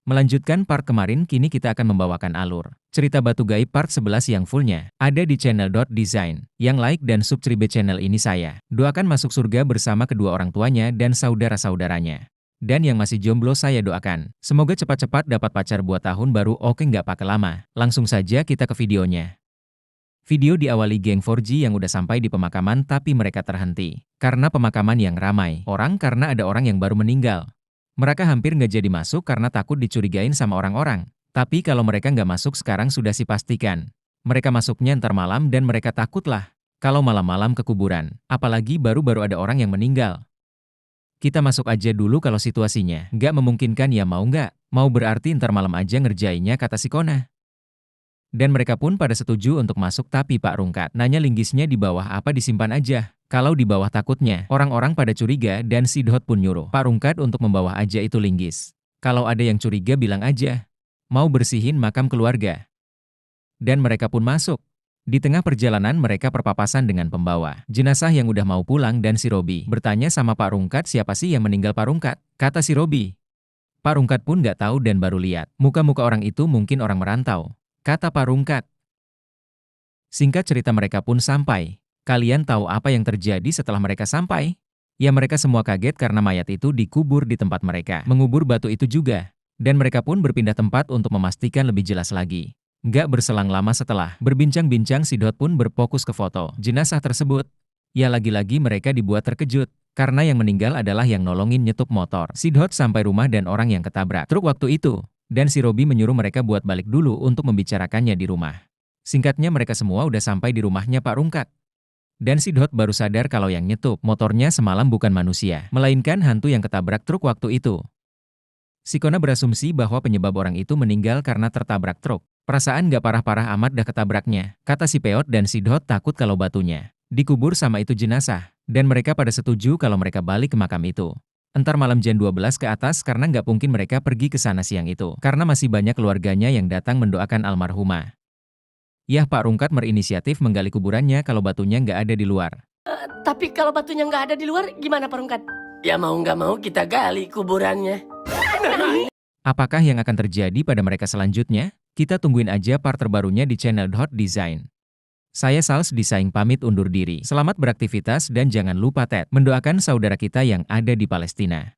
Melanjutkan part kemarin, kini kita akan membawakan alur cerita Batu Gaib part 11 yang fullnya ada di channel .design. Yang like dan subscribe channel ini saya doakan masuk surga bersama kedua orang tuanya dan saudara-saudaranya. Dan yang masih jomblo saya doakan semoga cepat-cepat dapat pacar buat tahun baru. Oke, nggak pakai lama, langsung saja kita ke videonya. Video diawali geng 4G yang udah sampai di pemakaman, tapi mereka terhenti karena pemakaman yang ramai orang karena ada orang yang baru meninggal. Mereka hampir nggak jadi masuk karena takut dicurigain sama orang-orang. Tapi kalau mereka nggak masuk sekarang sudah sih pastikan mereka masuknya ntar malam, dan mereka takutlah kalau malam-malam ke kuburan. Apalagi baru-baru ada orang yang meninggal. Kita masuk aja dulu kalau situasinya nggak memungkinkan, ya mau nggak? Mau berarti ntar malam aja ngerjainnya, kata si Kona. Dan mereka pun pada setuju untuk masuk, tapi Pak Rungkat nanya linggisnya di bawah apa disimpan aja. Kalau di bawah takutnya orang-orang pada curiga, dan si Dot pun nyuruh Pak Rungkat untuk membawa aja itu linggis. Kalau ada yang curiga bilang aja, mau bersihin makam keluarga. Dan mereka pun masuk. Di tengah perjalanan mereka perpapasan dengan pembawa jenazah yang udah mau pulang, dan si Robi bertanya sama Pak Rungkat siapa sih yang meninggal Pak Rungkat, kata si Robi. Pak Rungkat pun nggak tahu dan baru lihat muka-muka orang itu mungkin orang merantau, kata Pak Rungkat. Singkat cerita mereka pun sampai. Kalian tahu apa yang terjadi setelah mereka sampai? Ya, mereka semua kaget karena mayat itu dikubur di tempat mereka mengubur batu itu juga. Dan mereka pun berpindah tempat untuk memastikan lebih jelas lagi. Nggak berselang lama setelah berbincang-bincang, si Dot pun berfokus ke foto jenazah tersebut. Ya, lagi-lagi mereka dibuat terkejut karena yang meninggal adalah yang nolongin nyetup motor si Dot sampai rumah dan orang yang ketabrak truk waktu itu. Dan si Robi menyuruh mereka buat balik dulu untuk membicarakannya di rumah. Singkatnya mereka semua udah sampai di rumahnya Pak Rungkat. Dan si Dot baru sadar kalau yang nyetup motornya semalam bukan manusia, melainkan hantu yang ketabrak truk waktu itu. Si Kona berasumsi bahwa penyebab orang itu meninggal karena tertabrak truk. Perasaan gak parah-parah amat dah ketabraknya, kata si Peot, dan si Dot takut kalau batunya dikubur sama itu jenazah. Dan mereka pada setuju kalau mereka balik ke makam itu entar malam jam 12 ke atas, karena nggak mungkin mereka pergi ke sana siang itu, karena masih banyak keluarganya yang datang mendoakan almarhumah. Yah, Pak Rungkat berinisiatif menggali kuburannya kalau batunya nggak ada di luar. Tapi kalau batunya nggak ada di luar, gimana Pak Rungkat? Ya mau nggak mau kita gali kuburannya. Apakah yang akan terjadi pada mereka selanjutnya? Kita tungguin aja part terbarunya di channel .design. Saya Sals Design pamit undur diri. Selamat beraktivitas dan jangan lupa mendoakan saudara kita yang ada di Palestina.